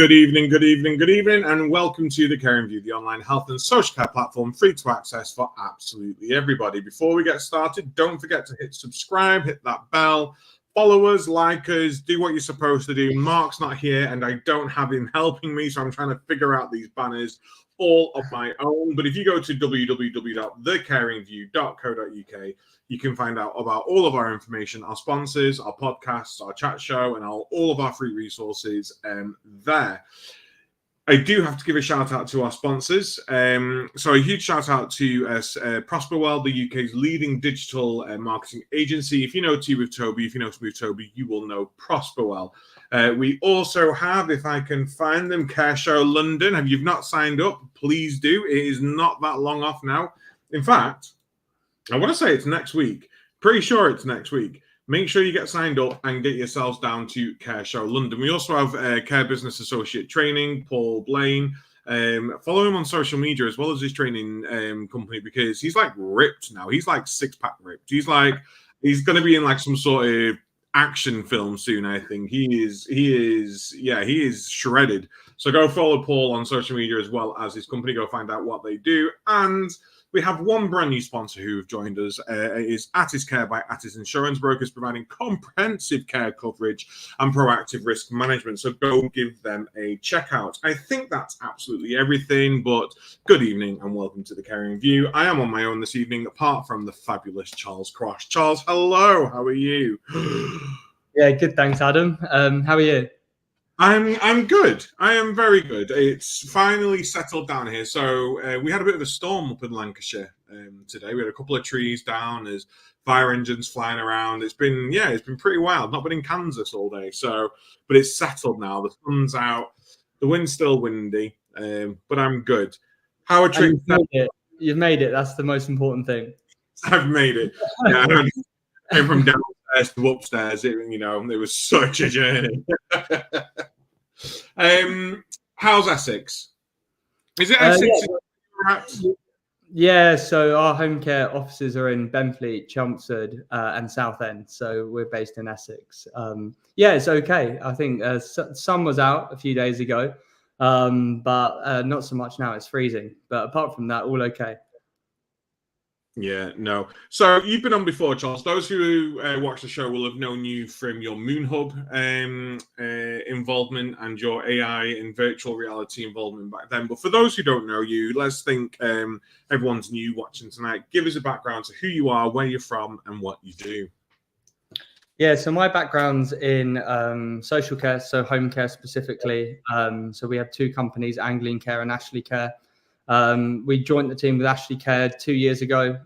Good evening, good evening, good evening, and welcome to the Caring View, the online health and social care platform, free to access for absolutely everybody. Before we get started, don't forget to hit subscribe, hit that bell, follow us, like us, do what you're supposed to do. Mark's not here, and I don't have him helping me, so I'm trying to figure out these banners all on my own. But if you go to www.thecaringview.co.uk, you can find out about all of our information, our sponsors, our podcasts, our chat show, and all of our free resources there. I do have to give a shout out to our sponsors. So a huge shout out to Prosperwell, the UK's leading digital marketing agency. If you know Tea with Toby, if you know Tea with Toby, you will know Prosperwell. We also have, if I can find them, Care Show London. Have you not signed up? Please do. It is not that long off now. In fact, I want to say it's next week. Pretty sure it's next week. Make sure you get signed up and get yourselves down to Care Show London. We also have Care Business Associate Training, Paul Blaine. Follow him on social media as well as his training company, because he's like ripped now. He's like six-pack ripped. He's going to be in like some sort of action film soon, I think. He is shredded. So go follow Paul on social media as well as his company. Go find out what they do. And we have one brand new sponsor who have joined us. It is Attis Care by Attis Insurance Brokers, providing comprehensive care coverage and proactive risk management. So go give them a check out. I think that's absolutely everything, but good evening and welcome to the Caring View. I am on my own this evening, apart from the fabulous Charles Cross. Charles, hello. How are you? Yeah, good. Thanks, Adam. How are you? I'm good. I am very good. It's finally settled down here. So we had a bit of a storm up in Lancashire today. We had a couple of trees down. There's fire engines flying around. It's been pretty wild. Not been in Kansas all day. But it's settled now. The sun's out. The wind's still windy. But I'm good. How are trees? You've made it. That's the most important thing. I've made it. Yeah, I came from downstairs to upstairs. It was such a journey. How's Essex? Is it Essex? Yeah, so our home care offices are in Benfleet, Chelmsford, and Southend. So we're based in Essex. It's okay. I think sun was out a few days ago, but not so much now. It's freezing. But apart from that, all okay. Yeah, no. So you've been on before, Charles. Those who watch the show will have known you from your Moon Hub involvement and your AI and virtual reality involvement back then. But for those who don't know you, let's think everyone's new watching tonight. Give us a background to who you are, where you're from, and what you do. Yeah, so my background's in social care, so home care specifically. So we have two companies, Anglian Care and Ashley Care. We joined the team with Ashley Care 2 years ago.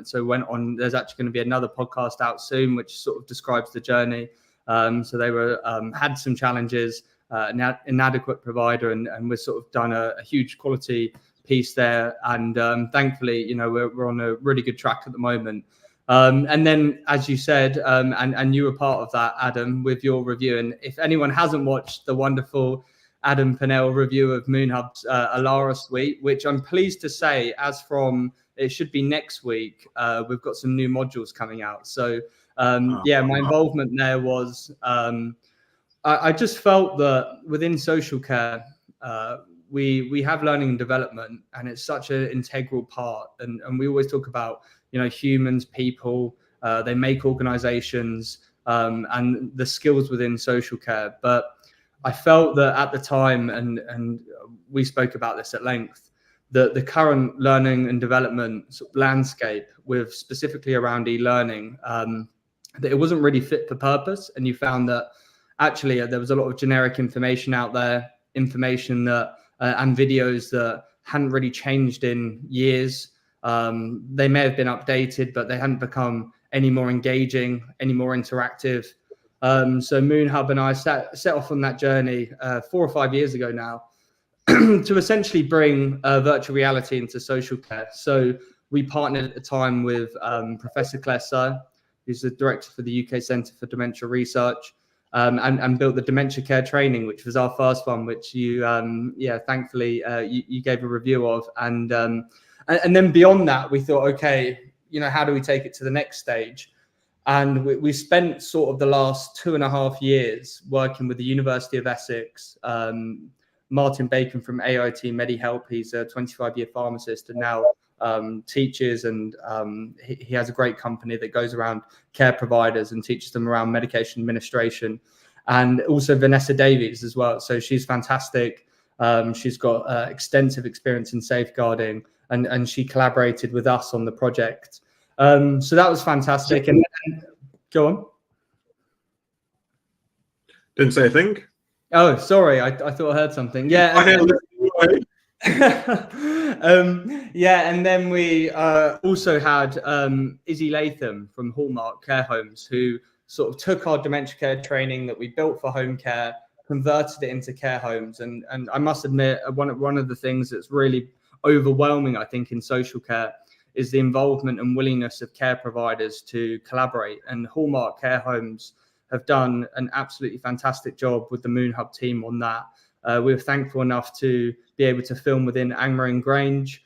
So went on, there's actually going to be another podcast out soon, which sort of describes the journey. So they were had some challenges, inadequate provider, and we've sort of done a huge quality piece there. And thankfully, we're on a really good track at the moment. And then, as you said, and you were part of that, Adam, with your review. And if anyone hasn't watched the wonderful Adam Pennell review of Moon Hub's Alara suite, which I'm pleased to say, as from it should be next week, we've got some new modules coming out. So my involvement there was I just felt that within social care we have learning and development, and it's such an integral part. And we always talk about humans, people, they make organizations, and the skills within social care. But I felt that at the time, and we spoke about this at length, that the current learning and development sort of landscape, with specifically around e-learning, that it wasn't really fit for purpose. And you found that actually there was a lot of generic information out there, information that and videos that hadn't really changed in years. They may have been updated, but they hadn't become any more engaging, any more interactive. So Moon Hub and I set off on that journey 4 or 5 years ago now to essentially bring virtual reality into social care. So we partnered at the time with Professor Claire Sir, who's the director for the UK Centre for Dementia Research, and built the dementia care training, which was our first one, which you, thankfully, you gave a review of. And then beyond that, we thought, okay, how do we take it to the next stage? And we spent sort of the last 2.5 years working with the University of Essex, Martin Bacon from AIT MediHelp. He's a 25-year pharmacist and now teaches, and he has a great company that goes around care providers and teaches them around medication administration. And also Vanessa Davies as well. So she's fantastic. She's got extensive experience in safeguarding, and she collaborated with us on the project. So that was fantastic. And go on. Didn't say a thing. Oh, sorry. I thought I heard something. Yeah. Yeah, and then we also had Izzy Latham from Hallmark Care Homes, who sort of took our dementia care training that we built for home care, converted it into care homes. And I must admit, one of the things that's really overwhelming, I think, in social care is the involvement and willingness of care providers to collaborate. And Hallmark Care Homes have done an absolutely fantastic job with the Moon Hub team on that. We were thankful enough to be able to film within Angmering Grange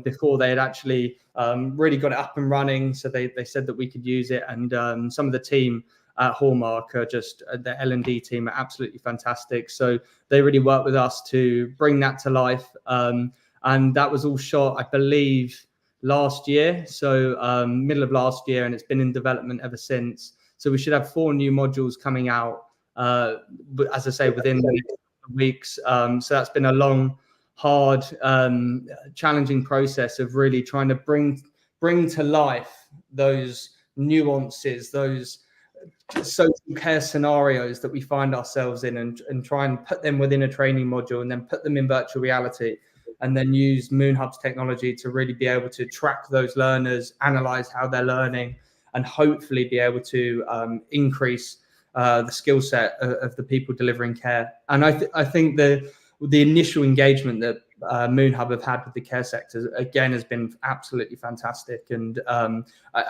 before they had actually really got it up and running. So they said that we could use it. And some of the team at Hallmark are just, the L&D team are absolutely fantastic. So they really worked with us to bring that to life. And that was all shot, I believe, last year. So middle of last year, and it's been in development ever since. So we should have 4 new modules coming out, but as I say, within the next weeks. So that's been a long, hard, challenging process of really trying to bring to life those nuances, those social care scenarios that we find ourselves in, and try and put them within a training module, and then put them in virtual reality, and then use Moon Hub's technology to really be able to track those learners, analyze how they're learning, and hopefully be able to increase the skill set of the people delivering care. And I think the initial engagement that Moon Hub have had with the care sector, again, has been absolutely fantastic. And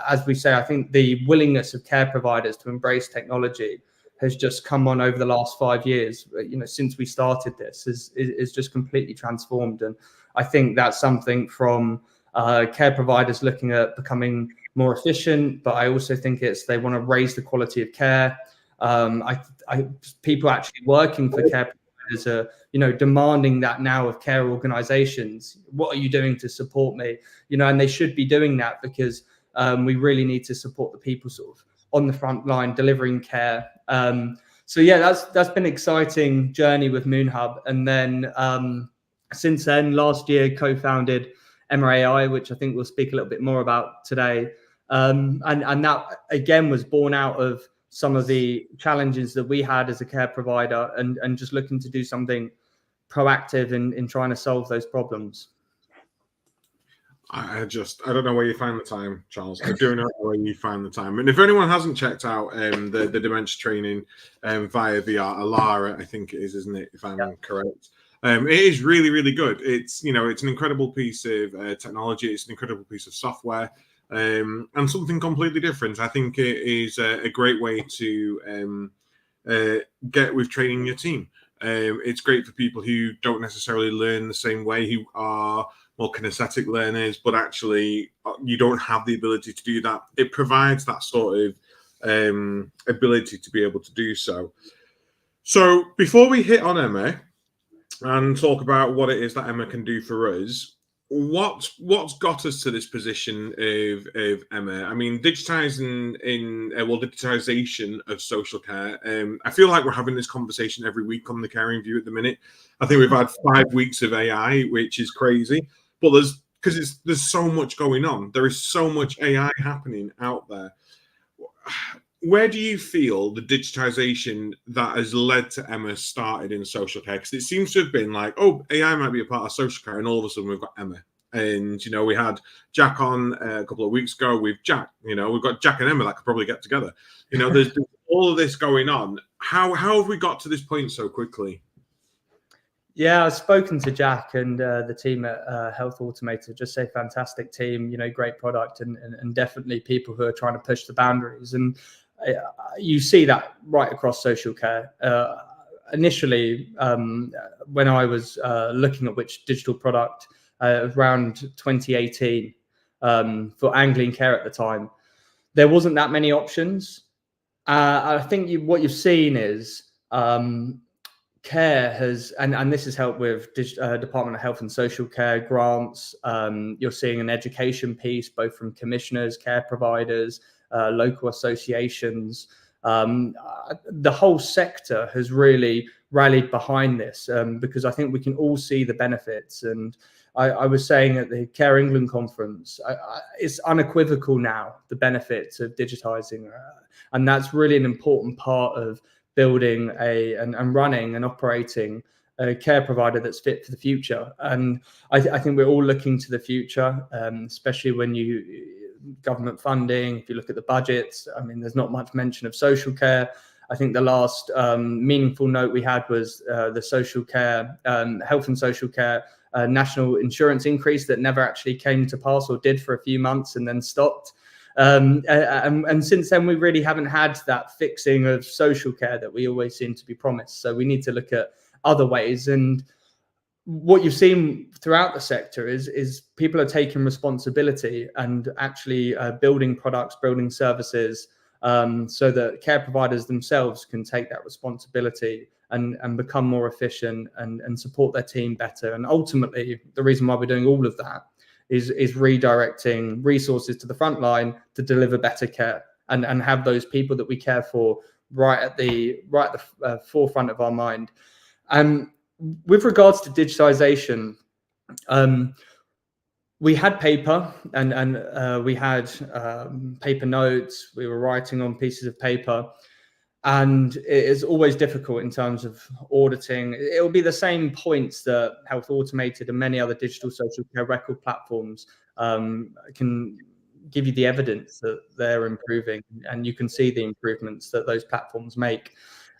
as we say, I think the willingness of care providers to embrace technology has just come on over the last 5 years. Since we started this, is just completely transformed. And I think that's something from care providers looking at becoming more efficient, but I also think they want to raise the quality of care. People actually working for care providers are, demanding that now of care organizations. What are you doing to support me? And they should be doing that, because we really need to support the people sort of on the front line delivering care. So yeah, that's been an exciting journey with Moon Hub. And then since then, last year, co-founded MRAI, which I think we'll speak a little bit more about today. And that again was born out of some of the challenges that we had as a care provider, and just looking to do something proactive in trying to solve those problems. I don't know where you find the time, Charles. I do know where you find the time. And if anyone hasn't checked out the dementia training via VR, Alara, I think it is, isn't it? If I'm correct. It is really, really good. It's it's an incredible piece of technology. It's an incredible piece of software, and something completely different. I think it is a great way to get with training your team. It's great for people who don't necessarily learn the same way, who are more kinesthetic learners, but actually you don't have the ability to do that. It provides that sort of ability to be able to do so. So before we hit on Emma and talk about what it is that Emma can do for us, what's got us to this position of Emma? I mean, digitization of social care. I feel like we're having this conversation every week on the Caring View at the minute. I think we've had 5 weeks of AI, which is crazy. But there's so much going on. There is so much AI happening out there. Where do you feel the digitization that has led to Emma started in social care? Because it seems to have been like, oh, AI might be a part of social care, and all of a sudden we've got Emma. And we had Jack on a couple of weeks ago with Jack. We've got Jack and Emma that could probably get together. There's all of this going on. How have we got to this point so quickly? Yeah, I've spoken to Jack and the team at Health Automator. Just say fantastic team, great product, and definitely people who are trying to push the boundaries. And you see that right across social care. Initially, when I was looking at which digital product around 2018 for Anglian Care at the time, there wasn't that many options. I think what you've seen is care has, and this has helped with Department of Health and Social Care grants. You're seeing an education piece, both from commissioners, care providers, local associations. The whole sector has really rallied behind this because I think we can all see the benefits. And I was saying at the Care England conference, it's unequivocal now, the benefits of digitising. And that's really an important part of building and running and operating a care provider that's fit for the future. And I think we're all looking to the future, especially when government funding, if you look at the budgets, I mean, there's not much mention of social care. I think the last meaningful note we had was the social care, health and social care national insurance increase that never actually came to pass, or did for a few months and then stopped. And since then, we really haven't had that fixing of social care that we always seem to be promised. So we need to look at other ways. And what you've seen throughout the sector is people are taking responsibility and actually building products, building services, so that care providers themselves can take that responsibility and become more efficient and support their team better. And ultimately, the reason why we're doing all of that is redirecting resources to the front line to deliver better care and have those people that we care for right at the forefront of our mind. With regards to digitization, we had paper and we had paper notes. We were writing on pieces of paper, and it is always difficult in terms of auditing. It will be the same points that Health Automated and many other digital social care record platforms can give you the evidence that they're improving, and you can see the improvements that those platforms make.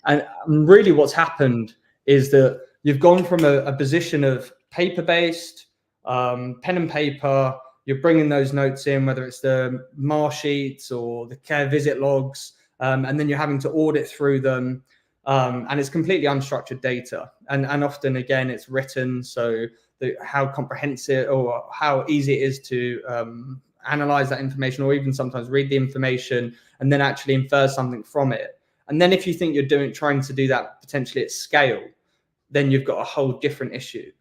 And really what's happened is that you've gone from a position of paper-based, pen and paper, you're bringing those notes in, whether it's the MAR sheets or the care visit logs, and then you're having to audit through them, and it's completely unstructured data. And often, again, it's written, so how comprehensive or how easy it is to analyze that information, or even sometimes read the information and then actually infer something from it. And then if you think you're trying to do that potentially at scale, then you've got a whole different issue.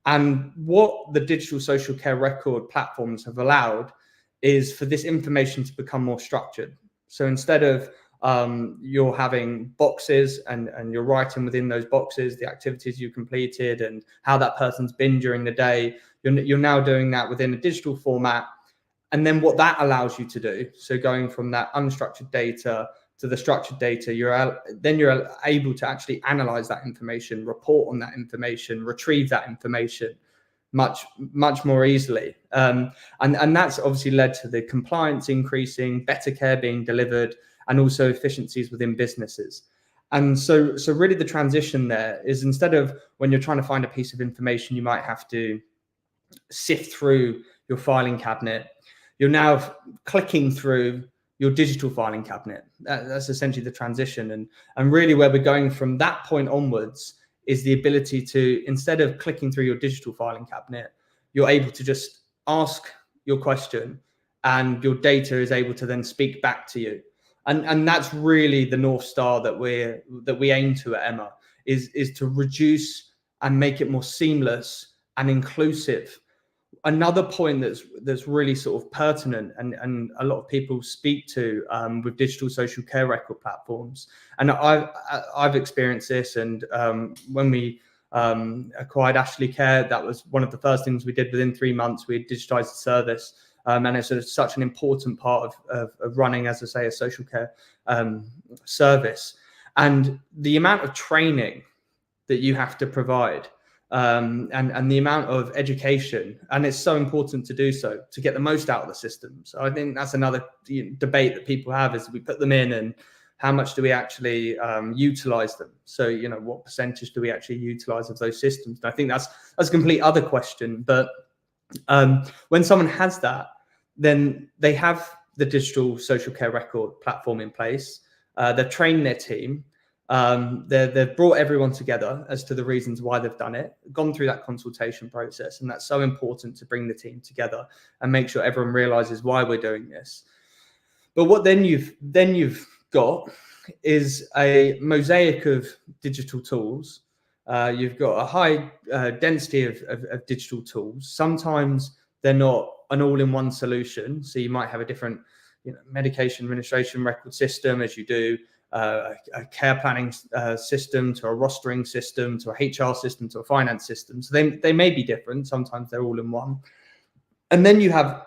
And what the digital social care record platforms have allowed is for this information to become more structured. So instead of you're having boxes and you're writing within those boxes the activities you completed and how that person's been during the day, you're now doing that within a digital format. And then what that allows you to do, so going from that unstructured data to the structured data, you're able to actually analyze that information, report on that information, retrieve that information much more easily. And that's obviously led to the compliance increasing, better care being delivered, and also efficiencies within businesses. And so really the transition there is, instead of when you're trying to find a piece of information, you might have to sift through your filing cabinet, you're now clicking through your digital filing cabinet. That's essentially the transition. And really where we're going from that point onwards is the ability to, instead of clicking through your digital filing cabinet, you're able to just ask your question and your data is able to then speak back to you. And that's really the North Star that we aim to at Emma, is to reduce and make it more seamless and inclusive. Another point that's really sort of pertinent and a lot of people speak to with digital social care record platforms, and I've experienced this, and when we acquired Ashley Care, that was one of the first things we did. Within 3 months, we digitized the service, and it's such an important part of running, as I say, a social care service. And the amount of training that you have to provide, and the amount of education, and it's so important to do so to get the most out of the system. So I think that's another debate that people have, is we put them in and how much do we actually utilize them? So, what percentage do we actually utilize of those systems? And I think that's a complete other question. But when someone has that, then they have the digital social care record platform in place. They've trained their team. They've brought everyone together as to the reasons why they've done it, gone through that consultation process, and that's so important to bring the team together and make sure everyone realizes why we're doing this. But what then you've got is a mosaic of digital tools You've got a high density of digital tools. Sometimes they're not an all-in-one solution. So you might have a different medication administration record system as you do a care planning system, to a rostering system, to a HR system, to a finance system. So they may be different. Sometimes they're all in one. And then you have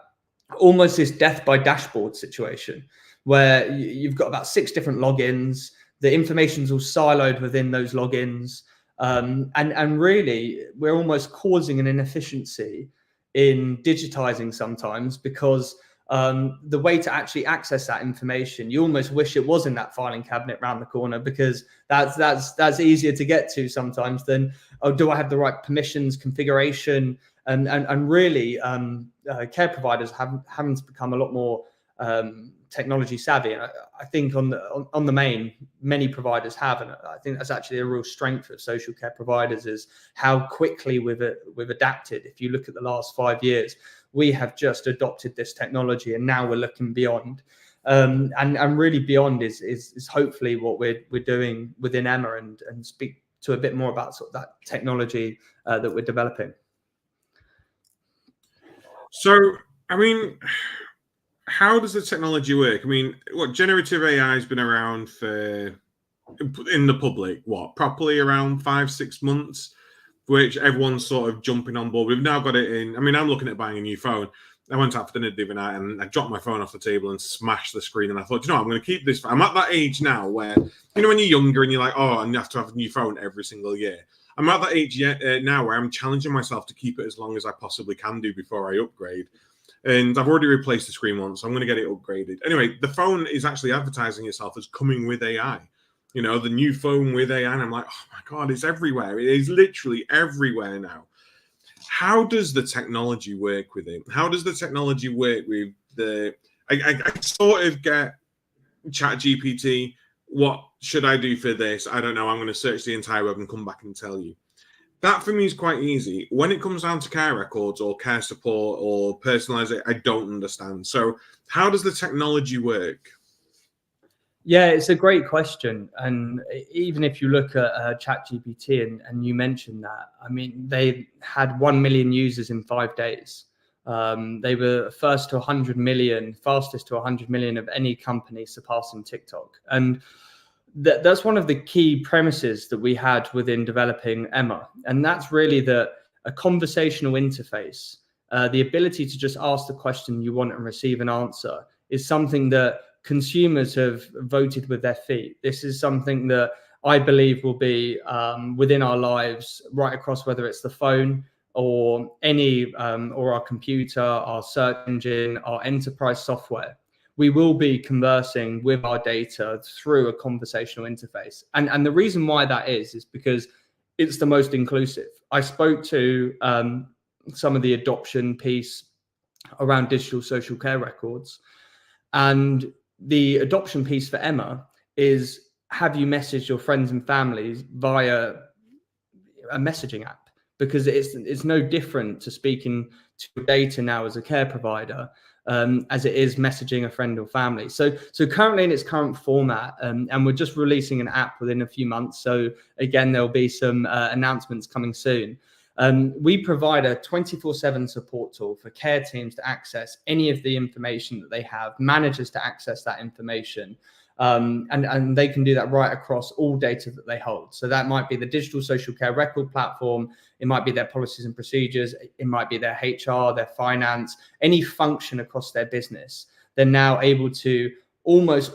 almost this death by dashboard situation where you've got about 6 different logins. The information's all siloed within those logins. And really, we're almost causing an inefficiency in digitizing sometimes, because the way to actually access that information, you almost wish it was in that filing cabinet around the corner, because that's easier to get to sometimes than, oh, do I have the right permissions, configuration, and really care providers having to become a lot more technology savvy. And I think on the main, many providers have, and I think that's actually a real strength of social care providers, is how quickly we've adapted. If you look at the last 5 years, we have just adopted this technology, and now we're looking beyond. And really beyond is hopefully what we're doing within Emma, and speak to a bit more about sort of that technology that we're developing. So, I mean, how does the technology work? I mean, what generative AI has been around for, in the public, properly around 5-6 months, which everyone's sort of jumping on board. We've now got it in. I mean, I'm looking at buying a new phone. I went out for dinner the other night and I dropped my phone off the table and smashed the screen. And I thought, I'm going to keep this. I'm at that age now where, when you're younger and you're like, oh, and you have to have a new phone every single year. I'm at that age now where I'm challenging myself to keep it as long as I possibly can do before I upgrade. And I've already replaced the screen once, so I'm going to get it upgraded. Anyway, the phone is actually advertising itself as coming with AI. The new phone with AI. And I'm like, oh my God, it's everywhere. It is literally everywhere now. How does the technology work with it? How does the technology work with I sort of get ChatGPT. What should I do for this? I don't know. I'm going to search the entire web and come back and tell you. That for me is quite easy. When it comes down to care records or care support or personalization, I don't understand. So how does the technology work? Yeah, it's a great question. And even if you look at ChatGPT and you mentioned that, I mean, they had 1 million users in 5 days. They were first to 100 million, fastest to 100 million of any company, surpassing TikTok. And that's one of the key premises that we had within developing Emma. And that's really a conversational interface, the ability to just ask the question you want and receive an answer, is something that consumers have voted with their feet. This is something that I believe will be within our lives right across, whether it's the phone or or our computer, our search engine, our enterprise software. We will be conversing with our data through a conversational interface. And the reason why that is because it's the most inclusive. I spoke to some of the adoption piece around digital social care records, and the adoption piece for Emma is, have you messaged your friends and families via a messaging app? Because it's no different to speaking to data now as a care provider as it is messaging a friend or family. So currently in its current format, and we're just releasing an app within a few months. So again, there'll be some announcements coming soon. We provide a 24/7 support tool for care teams to access any of the information that they have, managers to access that information, and they can do that right across all data that they hold. So that might be the digital social care record platform, it might be their policies and procedures, it might be their HR, their finance, any function across their business. They're now able to almost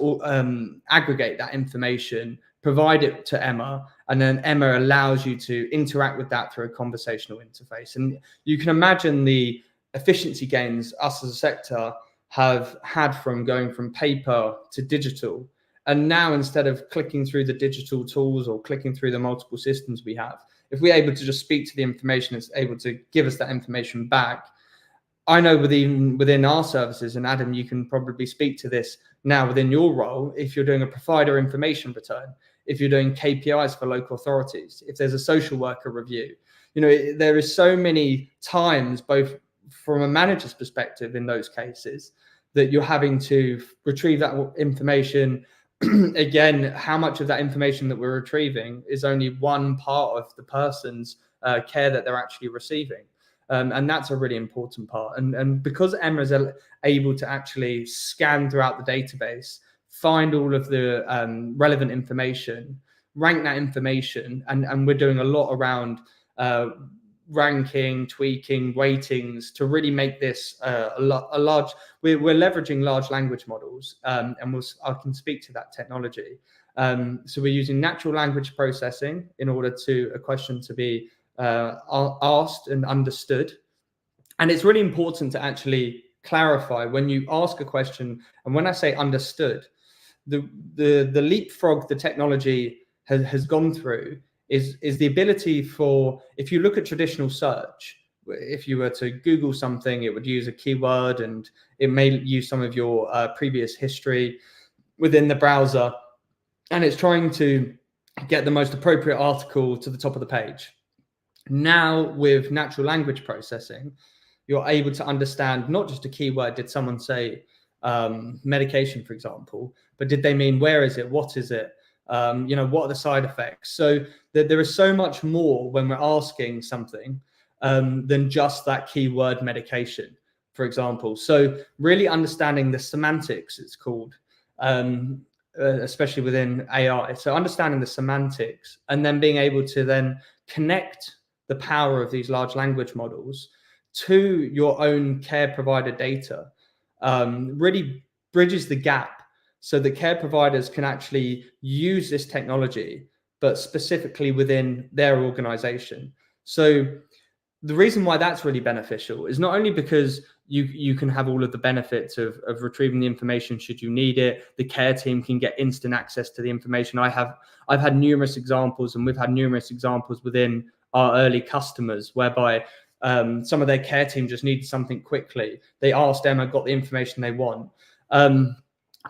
aggregate that information, provide it to Emma, and then Emma allows you to interact with that through a conversational interface. And you can imagine the efficiency gains us as a sector have had from going from paper to digital. And now, instead of clicking through the digital tools or clicking through the multiple systems we have, if we're able to just speak to the information, it's able to give us that information back. I know within our services, and Adam, you can probably speak to this now within your role, if you're doing a provider information return, if you're doing KPIs for local authorities, if there's a social worker review, there is so many times, both from a manager's perspective in those cases, that you're having to retrieve that information, again, how much of that information that we're retrieving is only one part of the person's care that they're actually receiving. And that's a really important part. And because Emma is able to actually scan throughout the database, find all of the relevant information, rank that information, and we're doing a lot around ranking, tweaking, weightings to really make this a large. We're leveraging large language models, and I can speak to that technology. So we're using natural language processing in order to a question to be asked and understood. And it's really important to actually clarify when you ask a question. And when I say understood, the leapfrog the technology has gone through is the ability for, if you look at traditional search, if you were to Google something, it would use a keyword and it may use some of your previous history within the browser. And it's trying to get the most appropriate article to the top of the page. Now, with natural language processing, you're able to understand not just a keyword. Did someone say medication, for example, but did they mean where is it? What is it? What are the side effects? So there is so much more when we're asking something than just that keyword medication, for example. So really understanding the semantics, it's called, especially within AI. So understanding the semantics and then being able to then connect the power of these large language models to your own care provider data really bridges the gap so that care providers can actually use this technology, but specifically within their organization. So the reason why that's really beneficial is not only because you can have all of the benefits of retrieving the information should you need it. The care team can get instant access to the information. I've had numerous examples, and we've had numerous examples within our early customers whereby some of their care team just needed something quickly. They asked Emma, got the information they want.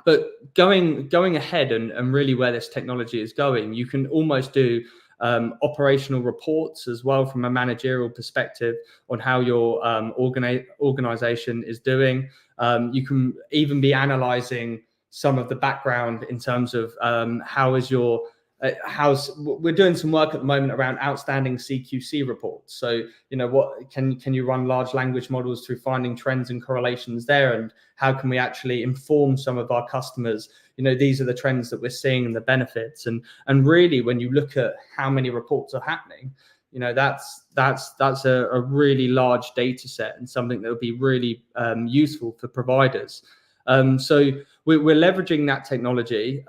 But going ahead and really where this technology is going, you can almost do operational reports as well from a managerial perspective on how your organization is doing. You can even be analyzing some of the background in terms of how is your we're doing some work at the moment around outstanding CQC reports. So, what can you run large language models through finding trends and correlations there? And how can we actually inform some of our customers, these are the trends that we're seeing and the benefits. And really, when you look at how many reports are happening, that's a really large data set and something that would be really useful for providers. So we're leveraging that technology.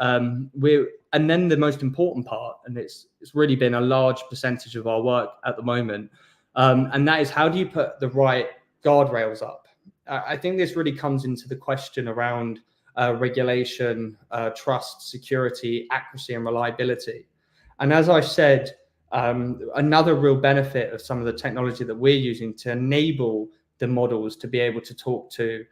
And then the most important part, and it's really been a large percentage of our work at the moment, and that is how do you put the right guardrails up? I think this really comes into the question around regulation, trust, security, accuracy, and reliability. And as I said, another real benefit of some of the technology that we're using to enable the models to be able to talk to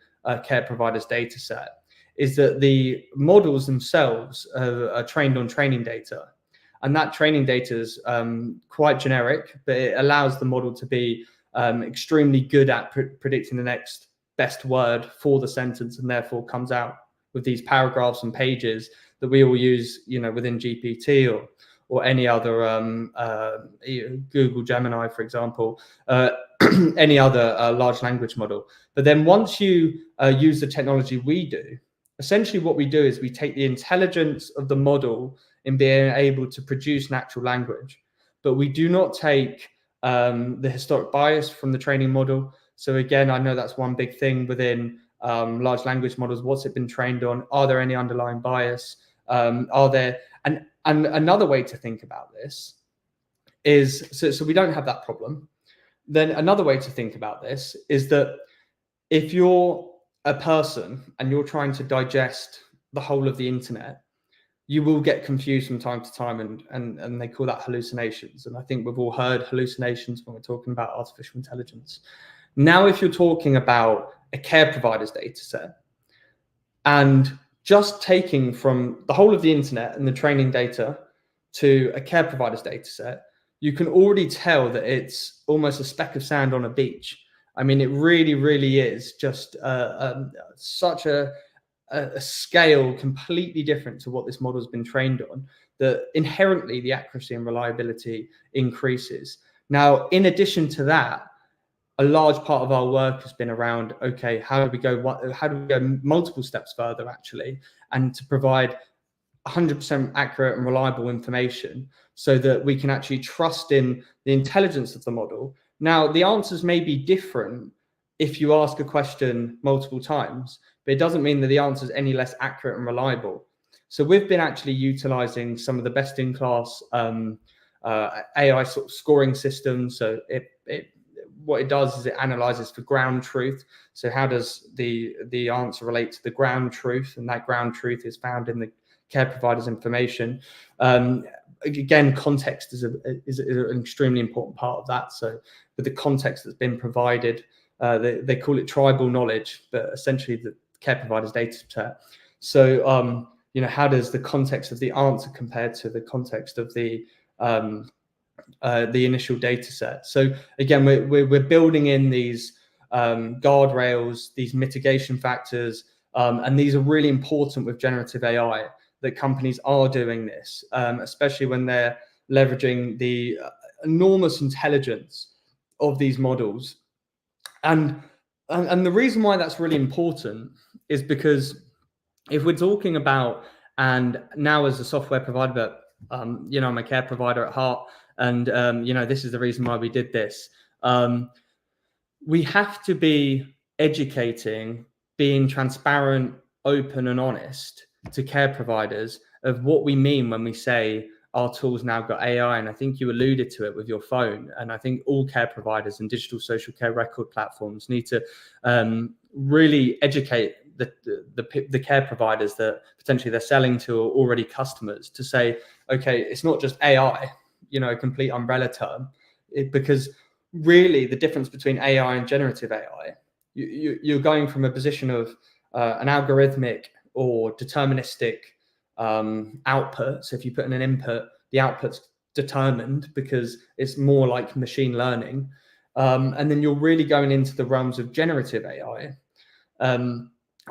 care providers' data set is that the models themselves are trained on training data. And that training data is quite generic, but it allows the model to be extremely good at predicting the next best word for the sentence, and therefore comes out with these paragraphs and pages that we all use, within GPT or any other Google Gemini, for example, any other large language model. But then once you use the technology we do, essentially what we do is we take the intelligence of the model in being able to produce natural language, but we do not take the historic bias from the training model. So again, I know that's one big thing within large language models. What's it been trained on? Are there any underlying bias? Are there, and another way to think about this is, so we don't have that problem. Then another way to think about this is that if you're a person and you're trying to digest the whole of the internet, you will get confused from time to time, and they call that hallucinations. And I think we've all heard hallucinations when we're talking about artificial intelligence. Now, if you're talking about a care provider's data set and just taking from the whole of the internet and the training data to a care provider's data set, you can already tell that it's almost a speck of sand on a beach. I mean, it really, really is just such a a scale completely different to what this model has been trained on, that inherently the accuracy and reliability increases. Now, in addition to that, a large part of our work has been around, okay, how do we go multiple steps further actually, and to provide 100% accurate and reliable information so that we can actually trust in the intelligence of the model. Now, the answers may be different if you ask a question multiple times, but it doesn't mean that the answer is any less accurate and reliable. So we've been actually utilizing some of the best in class AI sort of scoring systems. So what it does is it analyzes for ground truth. So how does the answer relate to the ground truth? And that ground truth is found in the care provider's information. Again, context is an extremely important part of that. So with the context that's been provided, they call it tribal knowledge, but essentially the care provider's data set. So, how does the context of the answer compare to the context of the initial data set? So again, we're building in these guardrails, these mitigation factors, and these are really important with generative AI, that companies are doing this, especially when they're leveraging the enormous intelligence of these models. And the reason why that's really important is because if we're talking about, and now as a software provider, but I'm a care provider at heart, and this is the reason why we did this. We have to be educating, being transparent, open, and honest to care providers of what we mean when we say our tool's now got AI. And I think you alluded to it with your phone. And I think all care providers and digital social care record platforms need to really educate the care providers that potentially they're selling to, or already customers, to say, okay, it's not just AI, a complete umbrella term, because really the difference between AI and generative AI, you're going from a position of an algorithmic or deterministic output. So if you put in an input, the output's determined because it's more like machine learning. And then you're really going into the realms of generative AI,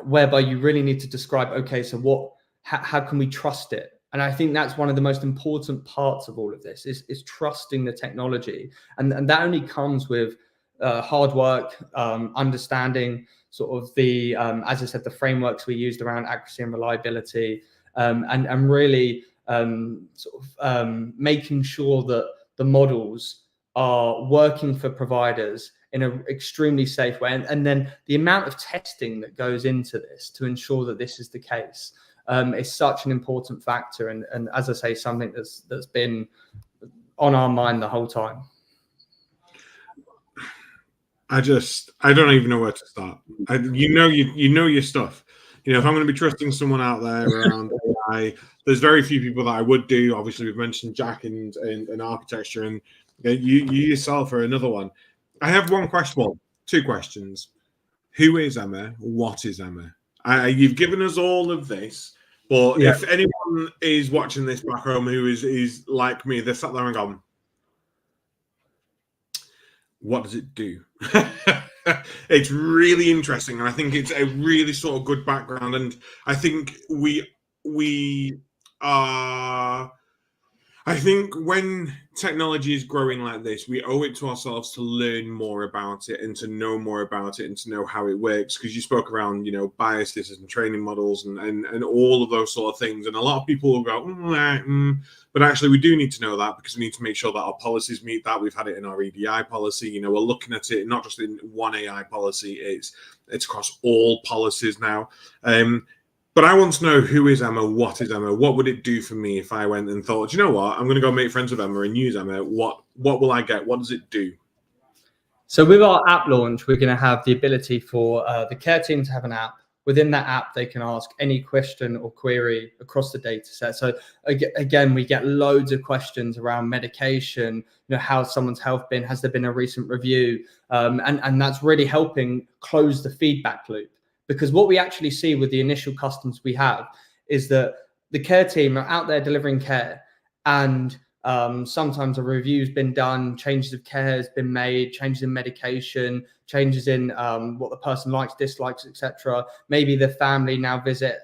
whereby you really need to describe, okay, so how can we trust it? And I think that's one of the most important parts of all of this is trusting the technology. And that only comes with hard work, understanding sort of the, as I said, the frameworks we used around accuracy and reliability, and really making sure that the models are working for providers in an extremely safe way. And then the amount of testing that goes into this to ensure that this is the case is such an important factor. And as I say, something that's been on our mind the whole time. I don't even know where to start. You know your stuff. If I'm going to be trusting someone out there around AI, there's very few people that I would do. Obviously, we've mentioned Jack and architecture, and you yourself are another one. I have two questions. Who is Emma? What is Emma? You've given us all of this, but if anyone is watching this back home who is like me, they're sat there and gone, what does it do? It's really interesting, and I think it's a really sort of good background. And I think I think when technology is growing like this, we owe it to ourselves to learn more about it and to know more about it and to know how it works. Because you spoke around, biases and training models and all of those sort of things. And a lot of people will go, but actually we do need to know that, because we need to make sure that our policies meet that. We've had it in our EDI policy. We're looking at it not just in one AI policy, it's across all policies now. But I want to know, who is Emma? What is Emma? What would it do for me if I went and thought, you know what, I'm going to go make friends with Emma and use Emma? What will I get? What does it do? So with our app launch, we're going to have the ability for the care team to have an app. Within that app, they can ask any question or query across the data set. So again, we get loads of questions around medication, how's someone's health been? Has there been a recent review? And that's really helping close the feedback loop. Because what we actually see with the initial customers we have is that the care team are out there delivering care, and Sometimes a review's been done, changes of care has been made, changes in medication, changes in what the person likes, dislikes, etc. Maybe the family now visit,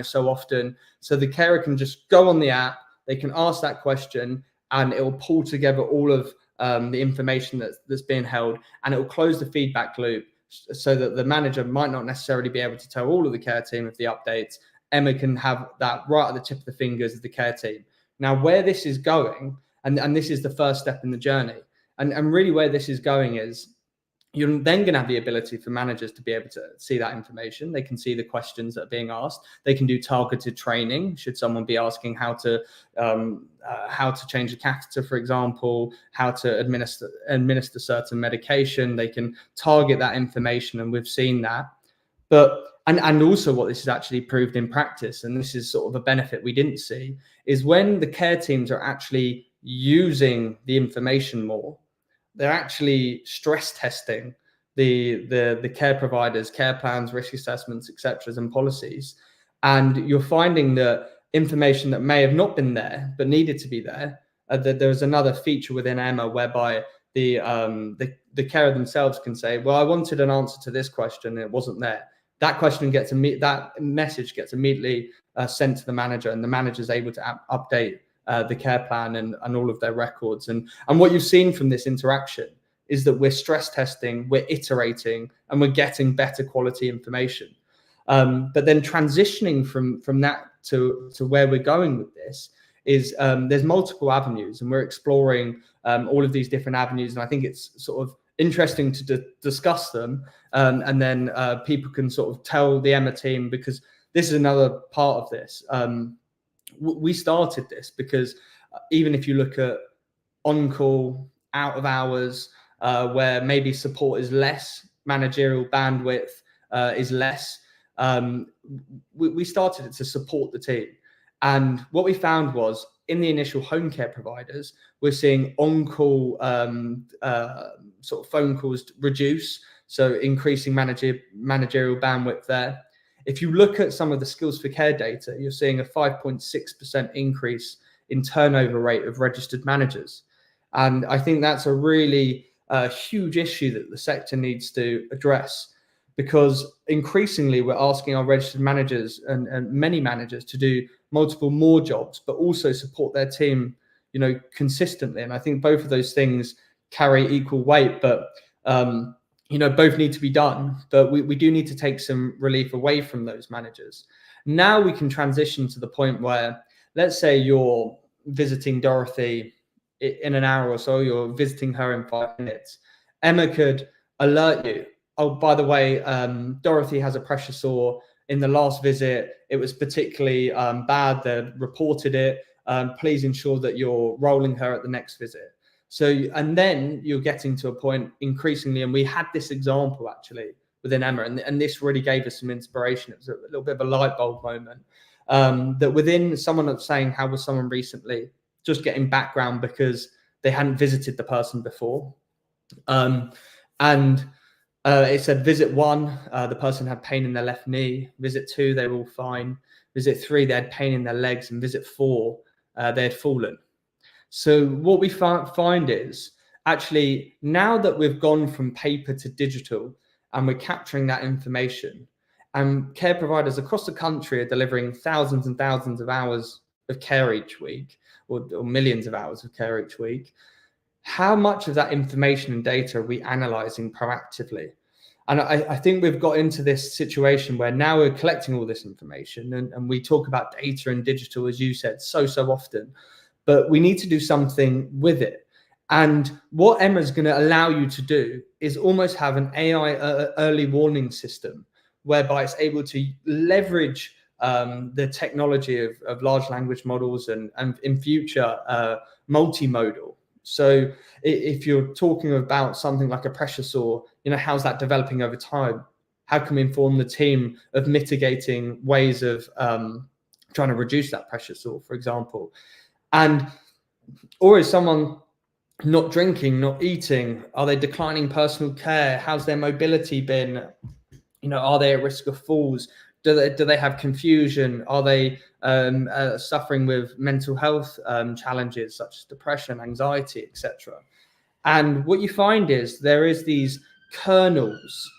so often. So the carer can just go on the app, they can ask that question, and it will pull together all of the information that's being held, and it will close the feedback loop so that the manager might not necessarily be able to tell all of the care team of the updates. Emma can have that right at the tip of the fingers of the care team. Now, where this is going, and this is the first step in the journey, and really where this is going is you're then going to have the ability for managers to be able to see that information. They can see the questions that are being asked. They can do targeted training. Should someone be asking how to change a catheter, for example, how to administer certain medication, they can target that information, and we've seen that. But and also what this has actually proved in practice, and this is sort of a benefit we didn't see, is when the care teams are actually using the information more, they're actually stress testing the care providers, care plans, risk assessments, etc., and policies. And you're finding that information that may have not been there but needed to be there. That there's another feature within Emma whereby the carer themselves can say, "Well, I wanted an answer to this question, and it wasn't there." That message gets immediately sent to the manager, and the manager is able to update the care plan and all of their records. And what you've seen from this interaction is that we're stress testing, we're iterating, and we're getting better quality information. But then transitioning from that to where we're going with this is there's multiple avenues, and we're exploring all of these different avenues. And I think it's sort of interesting to discuss them, and then people can sort of tell the Emma team, because this is another part of this. We started this because even if you look at on-call, out of hours, where maybe support is less, managerial bandwidth is less, we started it to support the team. And what we found was in the initial home care providers, we're seeing on-call sort of phone calls reduce, so increasing managerial bandwidth there. If you look at some of the skills for care data, you're seeing a 5.6% increase in turnover rate of registered managers. And I think that's a really huge issue that the sector needs to address, because increasingly we're asking our registered managers and many managers to do multiple more jobs, but also support their team, consistently. And I think both of those things carry equal weight, but both need to be done, but we do need to take some relief away from those managers. Now we can transition to the point where, let's say you're visiting Dorothy in an hour or so, you're visiting her in 5 minutes. Emma could alert you, "Oh, by the way, Dorothy has a pressure sore. In the last visit, it was particularly bad. They reported it. Please ensure that you're rolling her at the next visit." So, and then you're getting to a point increasingly, and we had this example actually within Emma, and this really gave us some inspiration. It was a little bit of a light bulb moment, that within someone that's saying, "How was someone recently?" just getting background because they hadn't visited the person before. It said visit 1, the person had pain in their left knee. Visit 2, they were all fine. Visit 3, they had pain in their legs. And visit 4, they had fallen. So what we find is actually, now that we've gone from paper to digital and we're capturing that information, and care providers across the country are delivering thousands and thousands of hours of care each week, or millions of hours of care each week, how much of that information and data are we analyzing proactively? And I think we've got into this situation where now we're collecting all this information, and we talk about data and digital, as you said, so often, but we need to do something with it. And what Emma's going to allow you to do is almost have an AI early warning system, whereby it's able to leverage the technology of large language models and in future multimodal. So if you're talking about something like a pressure sore, how's that developing over time? How can we inform the team of mitigating ways of trying to reduce that pressure sore, for example? Or is someone not drinking, not eating? Are they declining personal care? How's their mobility been? Are they at risk of falls? Do they have confusion? Are they suffering with mental health challenges such as depression, anxiety, etc. And what you find is there is these kernels.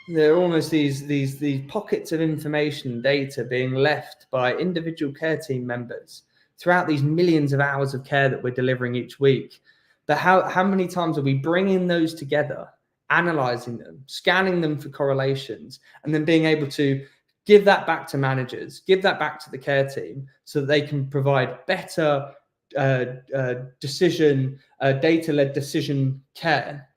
There are almost these pockets of information and data being left by individual care team members throughout these millions of hours of care that we're delivering each week. But how many times are we bringing those together, analyzing them, scanning them for correlations, and then being able to give that back to managers, give that back to the care team so that they can provide better data-led decision care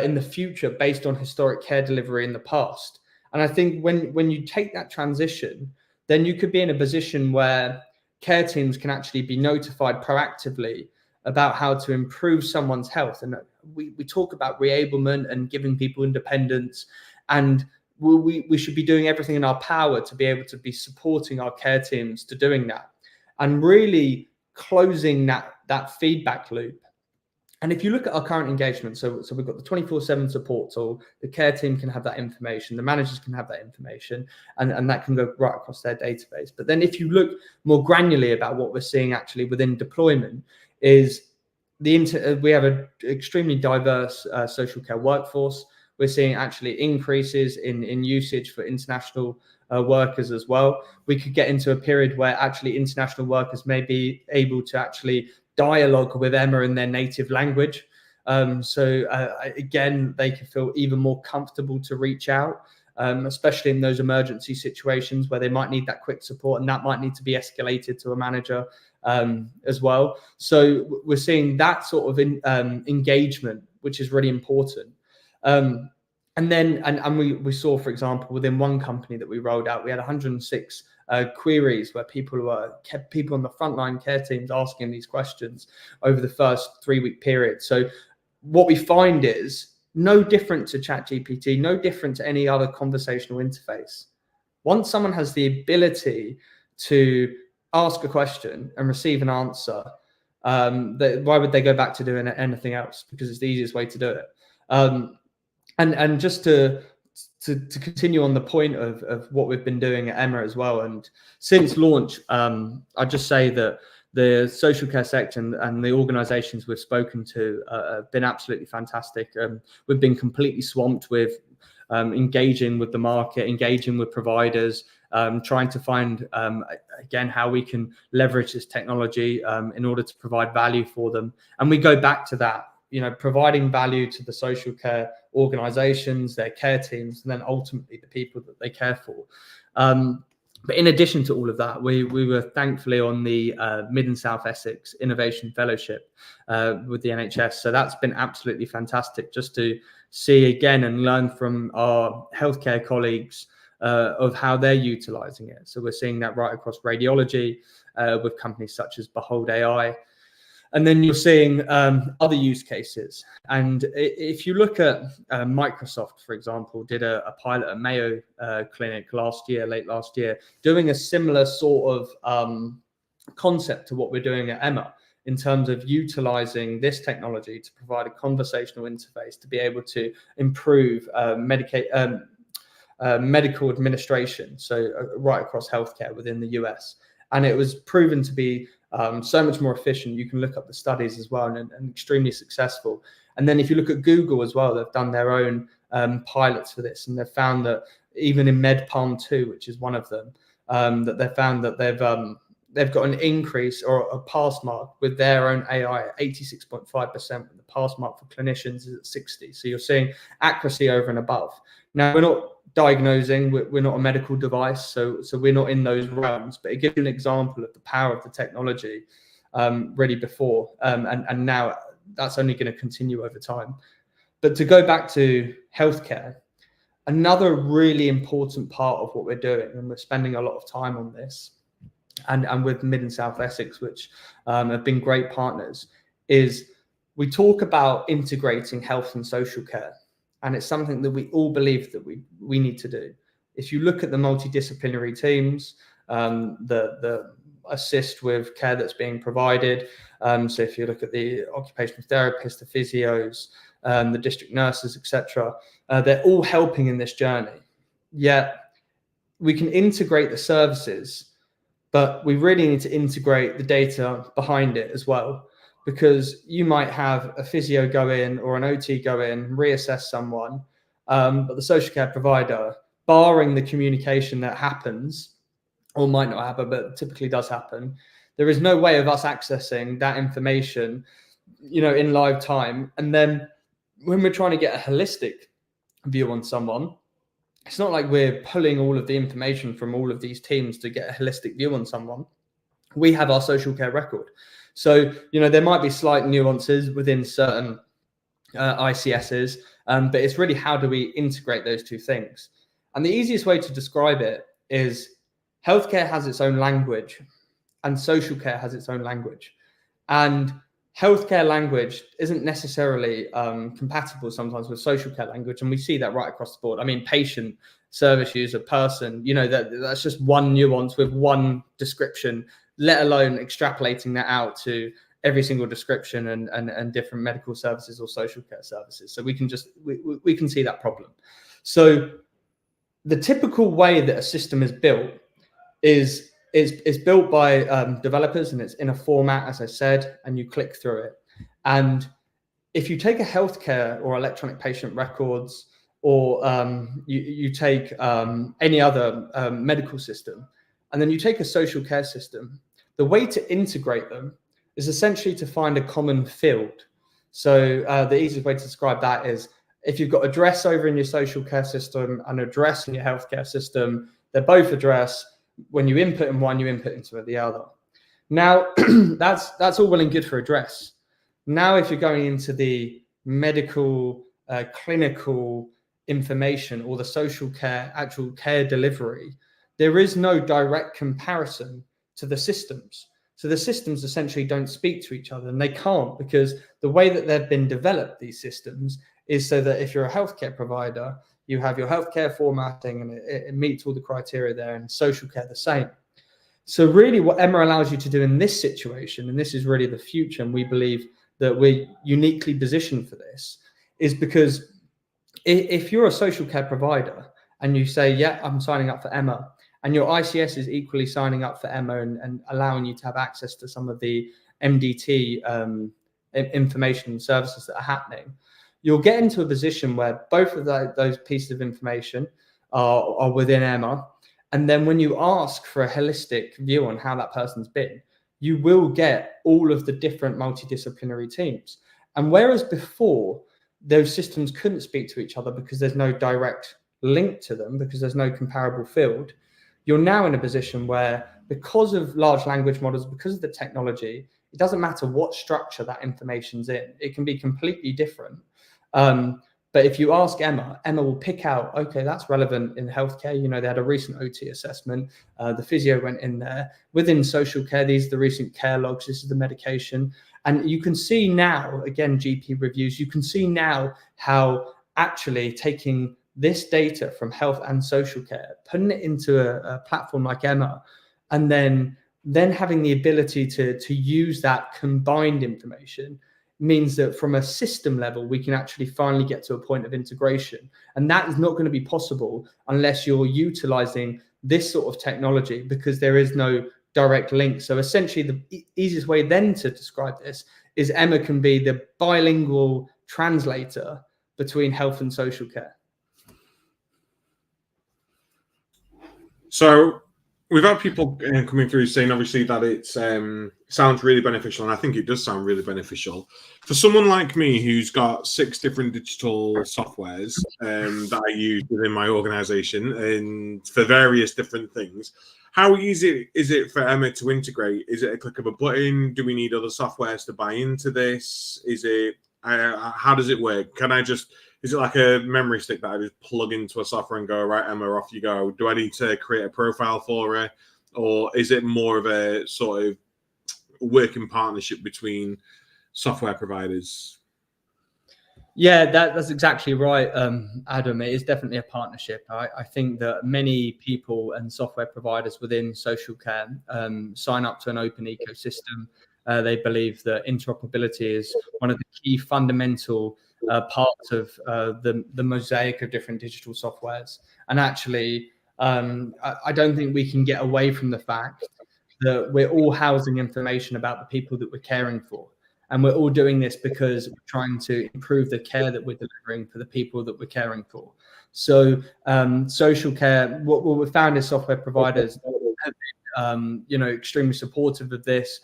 in the future based on historic care delivery in the past. And I think when you take that transition, then you could be in a position where care teams can actually be notified proactively about how to improve someone's health. And we talk about re-ablement and giving people independence, and we should be doing everything in our power to be able to be supporting our care teams to doing that and really closing that feedback loop. And if you look at our current engagement, so we've got the 24/7 support tool, the care team can have that information, the managers can have that information, and that can go right across their database. But then if you look more granularly about what we're seeing actually within deployment is we have an extremely diverse social care workforce. We're seeing actually increases in usage for international workers as well. We could get into a period where actually international workers may be able to actually dialogue with Emma in their native language. Again, they can feel even more comfortable to reach out, especially in those emergency situations where they might need that quick support, and that might need to be escalated to a manager as well. So we're seeing that sort of engagement, which is really important. And we saw, for example, within one company that we rolled out, we had 106 queries where people on the frontline care teams asking these questions over the first 3-week period. So what we find is no different to ChatGPT, no different to any other conversational interface. Once someone has the ability to ask a question and receive an answer, why would they go back to doing anything else? Because it's the easiest way to do it. And just to continue on the point of what we've been doing at Emma as well, and since launch, I'd just say that the social care sector and the organisations we've spoken to have been absolutely fantastic. We've been completely swamped with engaging with the market, engaging with providers, trying to find, again, how we can leverage this technology in order to provide value for them. And we go back to that, providing value to the social care organizations, their care teams, and then ultimately the people that they care for. But in addition to all of that, we were thankfully on the Mid and South Essex Innovation Fellowship with the NHS. So that's been absolutely fantastic just to see again and learn from our healthcare colleagues of how they're utilizing it. So we're seeing that right across radiology with companies such as Behold AI. And then you're seeing other use cases. And if you look at Microsoft, for example, did a pilot at Mayo Clinic late last year, doing a similar sort of concept to what we're doing at Emma in terms of utilizing this technology to provide a conversational interface to be able to improve medical administration, so right across healthcare within the US. And it was proven to be so much more efficient. You can look up the studies as well, and extremely successful. And then if you look at Google as well, they've done their own pilots for this, and they've found that even in MedPalm 2, which is one of them, that they've found that they've got an increase or a pass mark with their own AI at 86.5%, with the pass mark for clinicians is at 60. So you're seeing accuracy over and above. Now, we're not diagnosing, we're not a medical device, so we're not in those realms, but it gives you an example of the power of the technology really before, and now that's only going to continue over time. But to go back to healthcare, another really important part of what we're doing, and we're spending a lot of time on this, and with Mid and South Essex, which have been great partners, is we talk about integrating health and social care. And it's something that we all believe that we need to do. If you look at the multidisciplinary teams, the assist with care that's being provided, so if you look at the occupational therapists, the physios, the district nurses, etc., they're all helping in this journey. Yet we can integrate the services, but we really need to integrate the data behind it as well, because you might have a physio go in or an OT go in, reassess someone, but the social care provider, barring the communication that happens, or might not happen, but typically does happen, there is no way of us accessing that information, in live time. And then when we're trying to get a holistic view on someone, it's not like we're pulling all of the information from all of these teams to get a holistic view on someone. We have our social care record. So, there might be slight nuances within certain ICSs, but it's really how do we integrate those two things? And the easiest way to describe it is healthcare has its own language and social care has its own language. And healthcare language isn't necessarily compatible sometimes with social care language. And we see that right across the board. I mean, patient, service user, person, that's just one nuance with one description, let alone extrapolating that out to every single description and different medical services or social care services. So we can see that problem. So the typical way that a system is built is built by developers, and it's in a format, as I said, and you click through it. And if you take a healthcare or electronic patient records, or you take any other medical system, and then you take a social care system, the way to integrate them is essentially to find a common field. So the easiest way to describe that is if you've got address over in your social care system and address in your healthcare system, they're both address. When you input in one, you input into the other. Now, that's all well and good for address. Now, if you're going into the medical, clinical information or the social care, actual care delivery, there is no direct comparison to the systems. So the systems essentially don't speak to each other, and they can't, because the way that they've been developed, these systems, is so that if you're a healthcare provider, you have your healthcare formatting and it meets all the criteria there, and social care the same. So really what Emma allows you to do in this situation, and this is really the future, and we believe that we're uniquely positioned for this, is because if you're a social care provider and you say, yeah, I'm signing up for Emma, and your ICS is equally signing up for Emma and allowing you to have access to some of the MDT information and services that are happening, you'll get into a position where both of those pieces of information are within Emma. And then when you ask for a holistic view on how that person's been, you will get all of the different multidisciplinary teams. And whereas before, those systems couldn't speak to each other because there's no direct link to them, because there's no comparable field, you're now in a position where, because of large language models, because of the technology, it doesn't matter what structure that information's in. It can be completely different. But if you ask Emma, Emma will pick out, okay, that's relevant in healthcare. They had a recent OT assessment. The physio went in there. Within social care, these are the recent care logs. This is the medication. And you can see now, again, GP reviews, you can see now how actually taking this data from health and social care, putting it into a platform like Emma, and then having the ability to use that combined information means that from a system level, we can actually finally get to a point of integration. And that is not going to be possible unless you're utilizing this sort of technology, because there is no direct link. So essentially, the easiest way then to describe this is Emma can be the bilingual translator between health and social care. So we've had people coming through saying, obviously, that it sounds really beneficial, and I think it does sound really beneficial. For someone like me who's got 6 different digital softwares that I use within my organization and for various different things, how easy is it for Emma to integrate? Is it a click of a button? Do we need other softwares to buy into this? Is it how does it work? Is it like a memory stick that I just plug into a software and go, right, Emma, off you go? Do I need to create a profile for her? Or is it more of a sort of working partnership between software providers? Yeah, that's exactly right, Adam. It is definitely a partnership. I think that many people and software providers within social care sign up to an open ecosystem. They believe that interoperability is one of the key fundamental parts of the mosaic of different digital softwares. And actually, I don't think we can get away from the fact that we're all housing information about the people that we're caring for. And we're all doing this because we're trying to improve the care that we're delivering for the people that we're caring for. So social care, what we found is software providers have been, extremely supportive of this.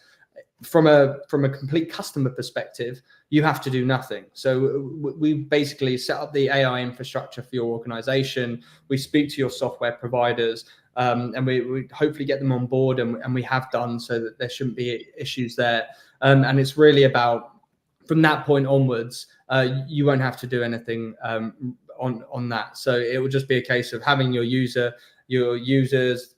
From a complete customer perspective, you have to do nothing. So we basically set up the AI infrastructure for your organization. We speak to your software providers, and we hopefully get them on board, and we have done, so that there shouldn't be issues there. And it's really about, from that point onwards, you won't have to do anything on that. So it will just be a case of having your users,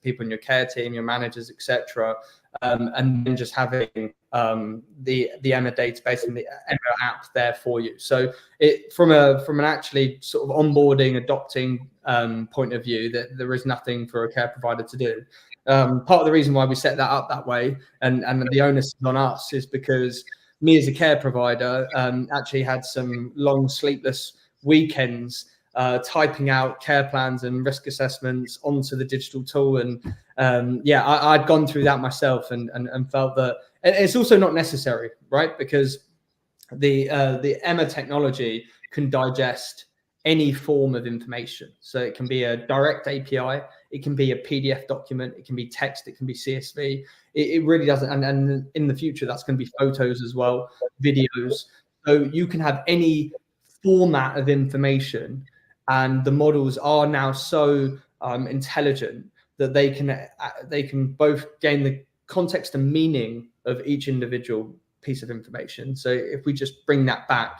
people in your care team, your managers, etc., and then just having the Emma database and the Emma app there for you. So it from an actually sort of onboarding, adopting point of view, that there is nothing for a care provider to do. Part of the reason why we set that up that way, and the onus is on us, is because me as a care provider actually had some long sleepless weekends typing out care plans and risk assessments onto the digital tool. And I'd gone through that myself and felt that it's also not necessary, right? Because the Emma technology can digest any form of information. So it can be a direct API, it can be a PDF document, it can be text, it can be CSV. It really doesn't. And in the future, that's going to be photos as well, videos. So you can have any format of information, and the models are now so intelligent that they can both gain the context and meaning of each individual piece of information. So if we just bring that back,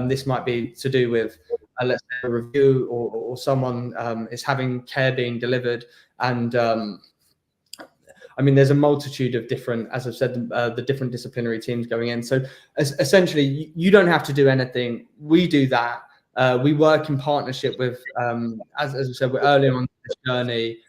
this might be to do with let's say a review, or someone is having care being delivered, and I mean, there's a multitude of different, as I've said, the different disciplinary teams going in. So essentially, you don't have to do anything. We do that. We work in partnership with, as I said, we're early on this journey.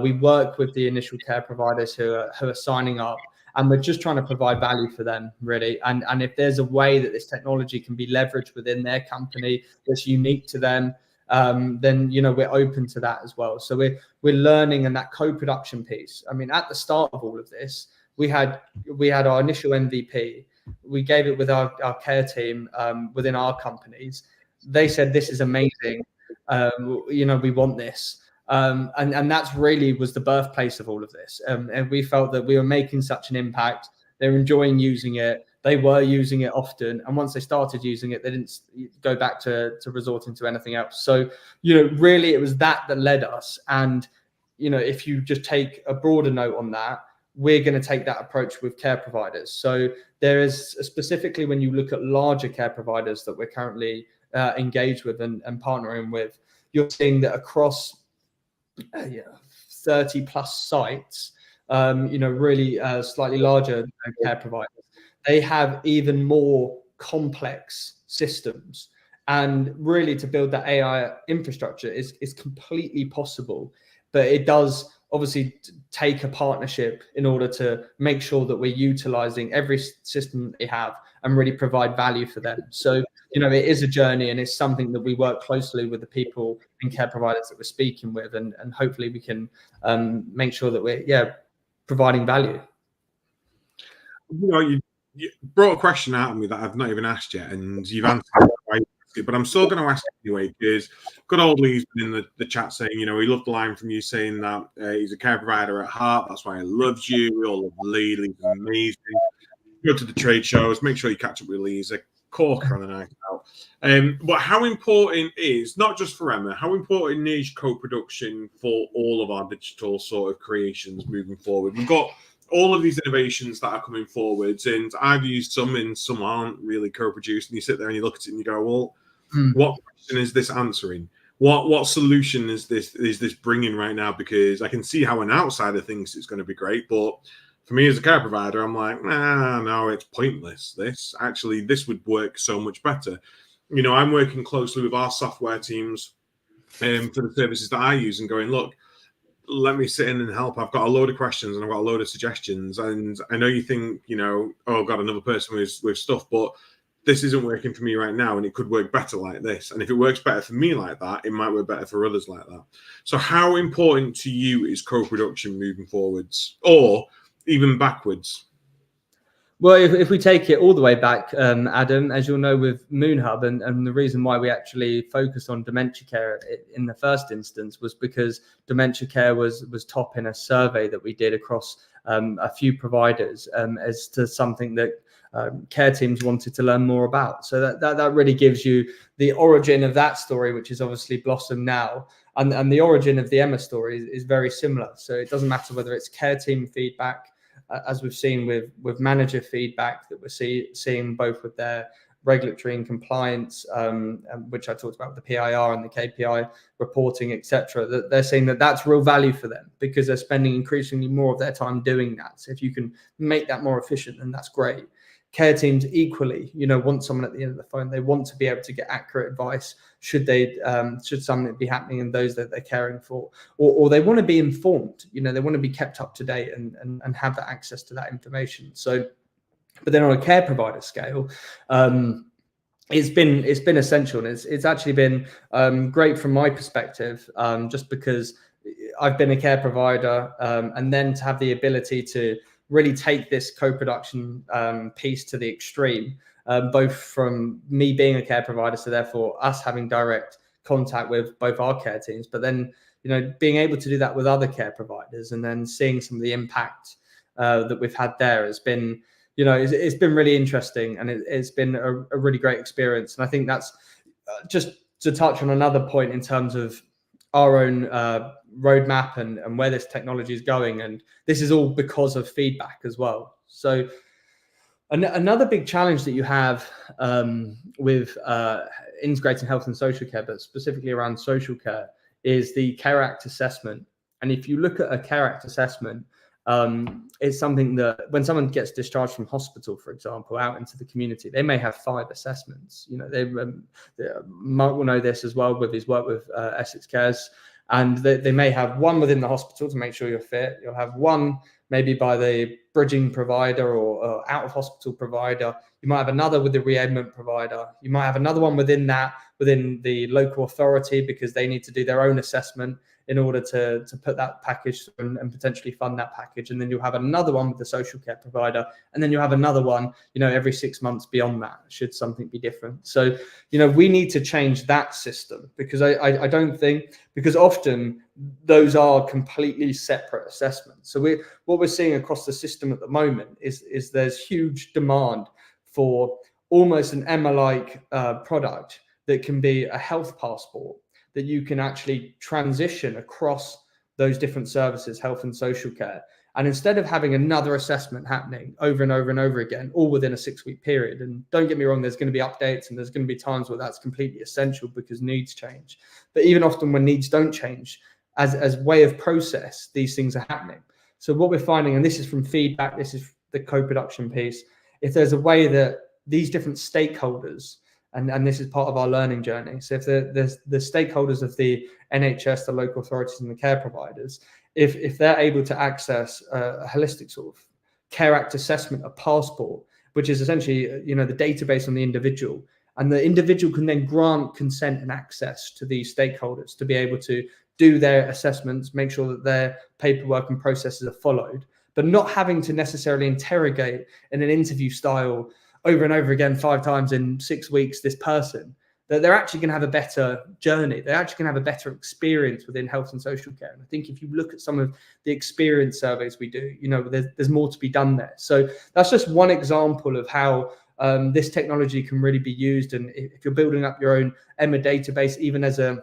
We work with the initial care providers who are signing up, and we're just trying to provide value for them, really. And if there's a way that this technology can be leveraged within their company that's unique to them, then we're open to that as well. So we're learning, and that co-production piece. I mean, at the start of all of this, we had our initial MVP. We gave it with our care team within our companies. They said, "This is amazing. We want this." And that's really was the birthplace of all of this. And we felt that we were making such an impact. They're enjoying using it. They were using it often. And once they started using it, they didn't go back to resorting to anything else. So, really it was that led us. And, if you just take a broader note on that, we're going to take that approach with care providers. So there is, specifically when you look at larger care providers that we're currently engaged with and partnering with, you're seeing that across 30 plus sites, really slightly larger care providers, they have even more complex systems. And really, to build that AI infrastructure is completely possible, but it does obviously take a partnership in order to make sure that we're utilizing every system that they have and really provide value for them. So, it is a journey, and it's something that we work closely with the people and care providers that we're speaking with, and hopefully we can make sure that we're providing value. You brought a question out of me that I've not even asked yet, and you've answered it, but I'm still going to ask anyway, because good old Lee's been in the chat saying, he loved the line from you saying that he's a care provider at heart. That's why I loved you. We all love Lee. Lee's amazing. Go to the trade shows. Make sure you catch up with Lee. He's a corker on a night out. But how important is, not just for Emma, how important is co-production for all of our digital sort of creations moving forward? We've got all of these innovations that are coming forwards, and I've used some and some aren't really co-produced, and you sit there and you look at it and you go, well, what question is this answering? What solution is this bringing right now? Because I can see how an outsider thinks it's going to be great, but for me as a care provider, I'm like, no, it's pointless. This would work so much better. I'm working closely with our software teams for the services that I use, and going, look, let me sit in and help. I've got a load of questions and I've got a load of suggestions. And I know you think, oh, I've got another person with stuff, but this isn't working for me right now, and it could work better like this. And if it works better for me like that, it might work better for others like that. So how important to you is co-production moving forwards? Or even backwards? Well, if we take it all the way back, Adam, as you'll know with MoonHub, and the reason why we actually focused on dementia care in the first instance was because dementia care was top in a survey that we did across a few providers as to something that care teams wanted to learn more about. So that really gives you the origin of that story, which is obviously blossomed now. And the origin of the Emma story is very similar. So it doesn't matter whether it's care team feedback, as we've seen with manager feedback that we're seeing both with their regulatory and compliance, which I talked about with the PIR and the KPI reporting, etc. That they're saying that that's real value for them because they're spending increasingly more of their time doing that. So if you can make that more efficient, then that's great. Care teams equally, want someone at the end of the phone. They want to be able to get accurate advice should something be happening in those that they're caring for, or they want to be informed. They want to be kept up to date and have that access to that information. So, but then on a care provider scale, it's been essential, and it's actually been great from my perspective, just because I've been a care provider, and then to have the ability to really take this co-production piece to the extreme, both from me being a care provider, so therefore us having direct contact with both our care teams, but then being able to do that with other care providers, and then seeing some of the impact that we've had there has been, it's been really interesting, and it's been a really great experience. And I think that's just to touch on another point in terms of our own roadmap and where this technology is going, and this is all because of feedback as well. So another big challenge that you have with integrating health and social care, but specifically around social care, is the Care Act assessment. And if you look at a Care Act assessment, it's something that when someone gets discharged from hospital, for example, out into the community, they may have 5 assessments. Mark will know this as well with his work with Essex Cares, and they may have one within the hospital to make sure you're fit. You'll have one maybe by the bridging provider or out of hospital provider. You might have another with the reablement provider. You might have another one within the local authority, because they need to do their own assessment in order to put that package through and potentially fund that package. And then you'll have another one with the social care provider. And then you'll have another one, every 6 months beyond that, should something be different. So, we need to change that system, because I don't think, because often those are completely separate assessments. So what we're seeing across the system at the moment is there's huge demand for almost an Emma-like product that can be a health passport, that you can actually transition across those different services, health and social care. And instead of having another assessment happening over and over and over again, all within a 6-week period, and don't get me wrong, there's going to be updates and there's going to be times where that's completely essential because needs change. But even often when needs don't change, as way of process, these things are happening. So what we're finding, and this is from feedback, this is the co-production piece, if there's a way that these different stakeholders, and this is part of our learning journey. So if the stakeholders of the NHS, the local authorities and the care providers, if they're able to access a holistic sort of Care Act assessment, a passport, which is essentially, the database on the individual, and the individual can then grant consent and access to these stakeholders to be able to do their assessments, make sure that their paperwork and processes are followed, but not having to necessarily interrogate in an interview style over and over again 5 times in 6 weeks this person, that they're actually going to have a better journey. They're actually going to have a better experience within health and social care. And I think if you look at some of the experience surveys we do, there's more to be done there. So that's just one example of how this technology can really be used. And if you're building up your own Emma database, even as an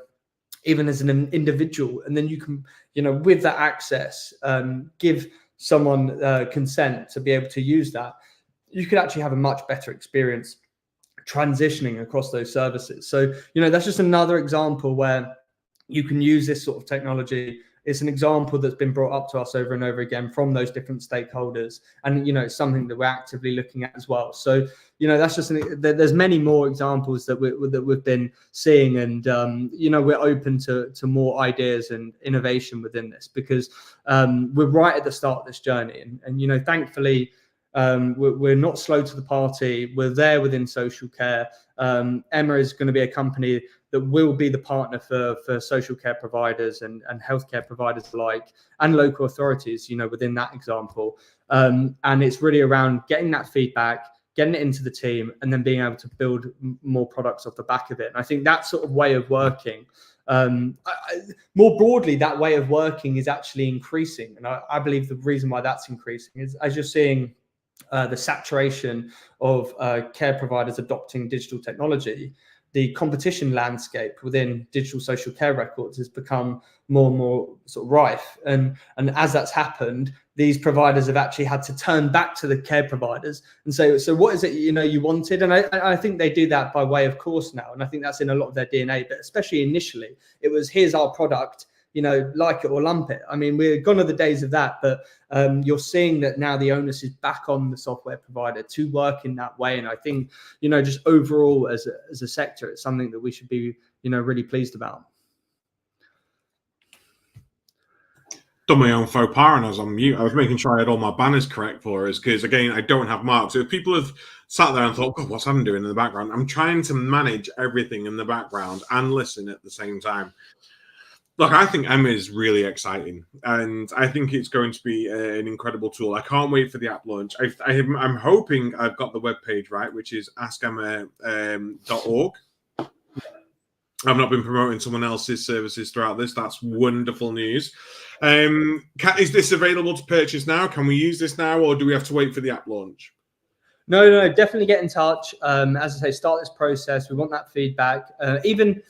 individual, and then you can, with that access, give someone consent to be able to use that, you could actually have a much better experience transitioning across those services. So, that's just another example where you can use this sort of technology. It's an example that's been brought up to us over and over again from those different stakeholders. And, it's something that we're actively looking at as well. So, that's just, there's many more examples that we've been seeing. And, we're open to more ideas and innovation within this, because we're right at the start of this journey. And thankfully, we're not slow to the party. We're there within social care. Emma is going to be a company that will be the partner for social care providers and healthcare providers alike, and local authorities, within that example. And it's really around getting that feedback, getting it into the team, and then being able to build more products off the back of it. And I think that sort of way of working, more broadly, that way of working is actually increasing. And I believe the reason why that's increasing is as you're seeing the saturation of care providers adopting digital technology, the competition landscape within digital social care records has become more and more sort of rife. And as that's happened, these providers have actually had to turn back to the care providers and say, so what is it, you wanted? And I think they do that by way of course now. And I think that's in a lot of their DNA, but especially initially, it was, here's our product, like it or lump it. I mean, we're gone are the days of that, but you're seeing that now the onus is back on the software provider to work in that way. And I think, just overall as a sector, it's something that we should be, really pleased about. Done my own faux pas and I was on mute. I was making sure I had all my banners correct for us because, again, I don't have marks. So if people have sat there and thought, God, what's Adam doing in the background? I'm trying to manage everything in the background and listen at the same time. Look, I think Emma is really exciting, and I think it's going to be an incredible tool. I can't wait for the app launch. I'm hoping I've got the webpage right, which is askemma.org. I've not been promoting someone else's services throughout this. That's wonderful news. Is this available to purchase now? Can we use this now, or do we have to wait for the app launch? No, definitely get in touch. As I say, start this process. We want that feedback. Even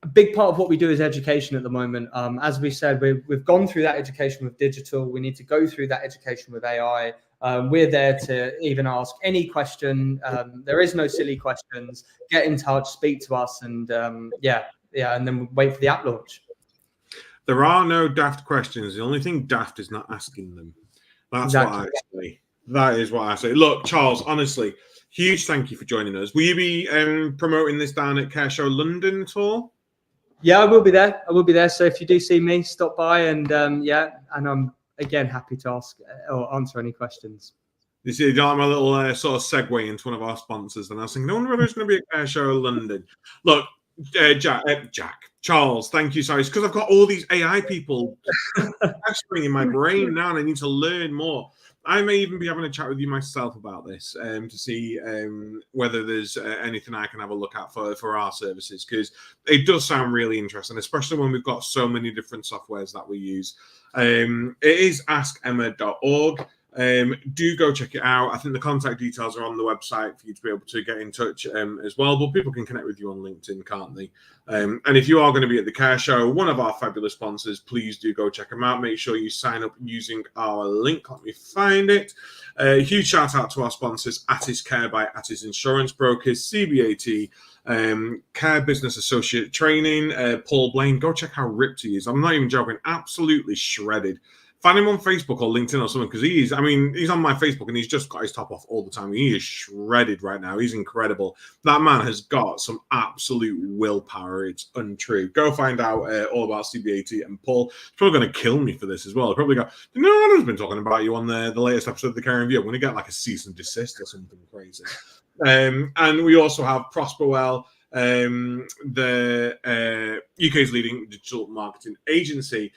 a big part of what we do is education at the moment. As we said, we've gone through that education with digital. We need to go through that education with AI. We're there to even ask any question. There is no silly questions. Get in touch, speak to us, and and then wait for the app launch. There are no daft questions. The only thing daft is not asking them. That's exactly what I say. That is what I say. Look, Charles, honestly, huge thank you for joining us. Will you be promoting this down at Care Show London at all? Yeah, I will be there. So if you do see me, stop by, and and I'm again happy to ask or answer any questions. You see, you don't have my little sort of segue into one of our sponsors, and I was thinking, no wonder whether it's going to be a Care Show London. Look, Charles, thank you. Sorry, it's because I've got all these AI people pestering in my brain now, and I need to learn more. I may even be having a chat with you myself about this to see whether there's anything I can have a look at for our services, because it does sound really interesting, especially when we've got so many different softwares that we use. It is askemma.org. Do go check it out. I think the contact details are on the website for you to be able to get in touch as well. But people can connect with you on LinkedIn, can't they? And if you are going to be at the Care Show, one of our fabulous sponsors, please do go check them out. Make sure you sign up using our link. Let me find it. Huge shout out to our sponsors, Attis Care by Attis Insurance Brokers, CBAT, Care Business Associate Training, Paul Blaine. Go check how ripped he is. I'm not even joking. Absolutely shredded. Find him on Facebook or LinkedIn or something, because he's on my Facebook and he's just got his top off all the time. He is shredded right now. He's incredible. That man has got some absolute willpower. It's untrue. Go find out all about CBAT and Paul. He's probably going to kill me for this as well. He'll probably go, Adam's been talking about you on the latest episode of the Care Review. I'm going to get like a cease and desist or something crazy. And we also have Prosperwell, the UK's leading digital marketing agency.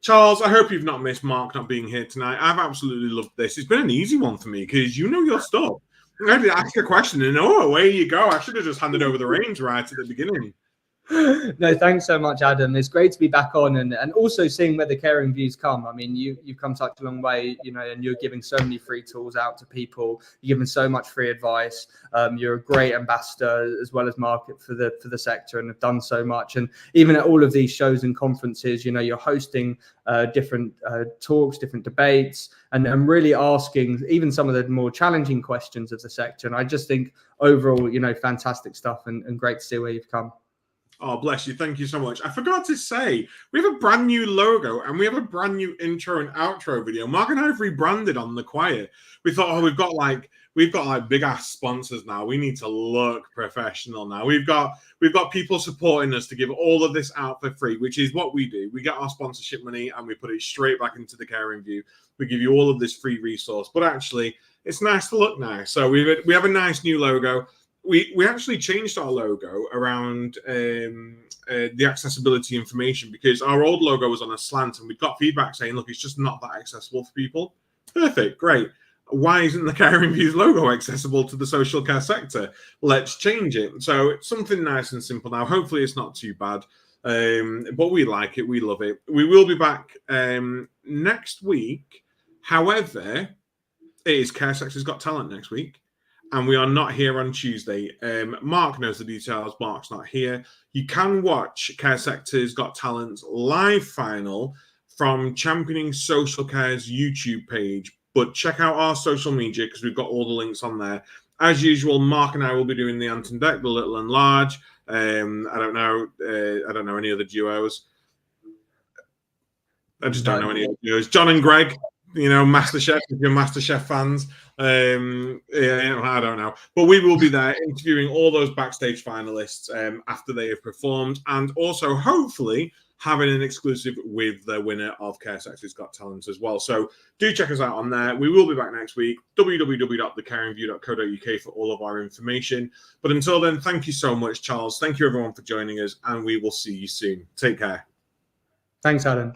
Charles, I hope you've not missed Mark not being here tonight. I've absolutely loved this. It's been an easy one for me because you know your stuff. I had to ask a question and away you go. I should have just handed over the reins right at the beginning. No, thanks so much, Adam. It's great to be back on and also seeing where the caring views come. I mean, you've come such a long way, and you're giving so many free tools out to people. You're giving so much free advice. You're a great ambassador as well as market for the sector and have done so much. And even at all of these shows and conferences, you're hosting different talks, different debates, and really asking even some of the more challenging questions of the sector. And I just think overall, fantastic stuff and great to see where you've come. Oh, bless you. Thank you so much. I forgot to say, we have a brand new logo and we have a brand new intro and outro video. Mark and I have rebranded on The Quiet. We thought, we've got big ass sponsors now. We need to look professional now. We've got people supporting us to give all of this out for free, which is what we do. We get our sponsorship money and we put it straight back into the Caring View. We give you all of this free resource, but actually it's nice to look now. So we have a nice new logo. we actually changed our logo around the accessibility information, because our old logo was on a slant, and we got feedback saying, look, it's just not that accessible for people. Perfect, great. Why isn't the Care Reviews logo accessible to the social care sector? Let's change it. So it's something nice and simple now. Hopefully it's not too bad. But we like it. We love it. We will be back next week. However, it is Care Sector's Got Talent next week, and we are not here on Tuesday. Mark knows the details. Mark's not here. You can watch Care Sector's Got Talent's live final from Championing Social Care's YouTube page, but check out our social media because we've got all the links on there. As usual, Mark and I will be doing the Ant and Deck, the Little and Large. I don't know any other duos. I just don't know any other duos. John and Greg, MasterChef, if you're MasterChef fans. Yeah, I don't know. But we will be there interviewing all those backstage finalists after they have performed, and also hopefully having an exclusive with the winner of Care Sector's Got Talent as well. So do check us out on there. We will be back next week. www.thecareinview.co.uk for all of our information. But until then, thank you so much, Charles. Thank you everyone for joining us, and we will see you soon. Take care. Thanks, Adam.